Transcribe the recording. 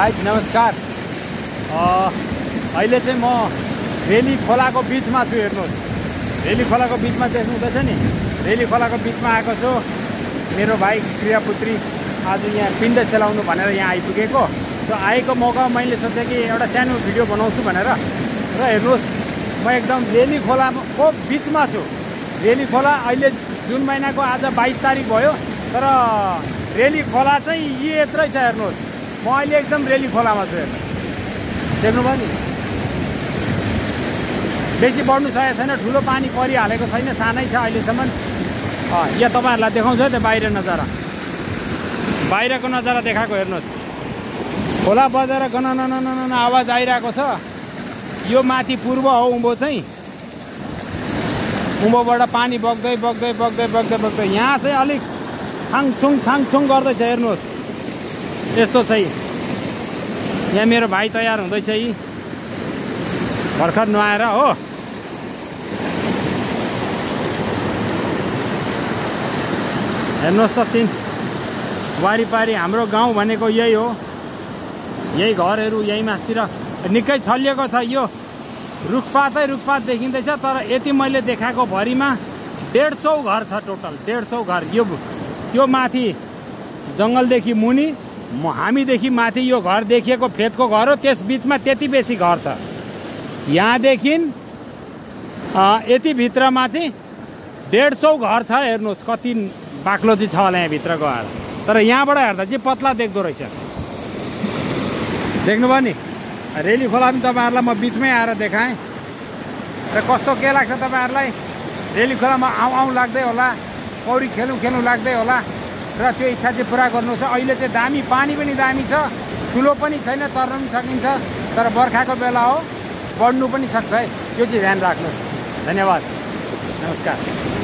Guys नमस्कार। अहिले चाहिँ म रेली खोलाको बिचमा छु। हेर्नुहोस्, रेली खोलाको बिचमा देख्नु हुँदैछ नि, रेली खोलाको बिचमा आएको छु। मेरो भाइ क्रियापुत्री आज यहाँ पिण्ड सेलाउनु भनेर यहाँ आइपुगेको। सो आएको मौका मैले सोचेँ कि एउटा सानो भिडियो बनाउँछु भनेर। र हेर्नुहोस्, म एकदम रेली खोलाको बिचमा छु। रेली खोला अहिले जुन महिनाको आज 22 तारिक भयो, तर रेली खोला चाहिँ यत्रै छ। हेर्नुहोस्, म अहिले एकदम रेली खोलामा छु। हेर्नुहोस्, देख्नुभयो नि, बेसी बढ्नु सकेको छैन, ठुलो पानी परिहालेको छैन, सानै छ अहिलेसम्म। यहाँ तपाईँहरूलाई देखाउँछु है त बाहिर नजारा, बाहिरको नजारा देखाएको। हेर्नुहोस्, खोला बजेर गननननन आवाज आइरहेको छ। यो माथि पूर्व हो उँभो चाहिँ, उँभोबाट पानी बग्दै बग्दै बग्दै बग्दै बग्दै यहाँ चाहिँ अलिक छाङछुङ गर्दैछ। हेर्नुहोस्, यस्तो चाहिँ यहाँ मेरो भाइ तयार हुँदैछ। यी भर्खर नुहाएर हो। हेर्नुहोस् त सिन, वारिपारि हाम्रो गाउँ भनेको यही हो। यही घरहरू यही मासतिर निकै छलिएको छ। यो रुखपातै रुखपात देखिँदैछ, तर यति मैले देखाएको भरिमा 150 घर छ टोटल। 150 घर। यो माथि जङ्गलदेखि मुनि, हामीदेखि माथि यो घर देखिएको फेदको घर हो। त्यस बिचमा त्यति बेसी घर छ। यहाँदेखि यति भित्रमा चाहिँ 150 घर छ। हेर्नुहोस् कति बाक्लो चाहिँ छ होला यहाँ भित्र गएर, तर यहाँबाट हेर्दा चाहिँ पत्ला देख्दो रहेछ। देख्नुभयो नि, रेली खोला पनि तपाईँहरूलाई म बिचमै आएर देखाएँ। र कस्तो के लाग्छ तपाईँहरूलाई? रेली खोलामा आउँ लाग्दै होला, पौडी खेल्नु लाग्दै होला। र त्यो इच्छा चाहिँ पुरा गर्नुहोस्। अहिले चाहिँ दामी, पानी पनि दामी छ, ठुलो पनि छैन, तर्न पनि सकिन्छ। तर बर्खाको बेला हो, बढ्नु पनि सक्छ है, त्यो चाहिँ ध्यान राख्नुहोस्। धन्यवाद, नमस्कार।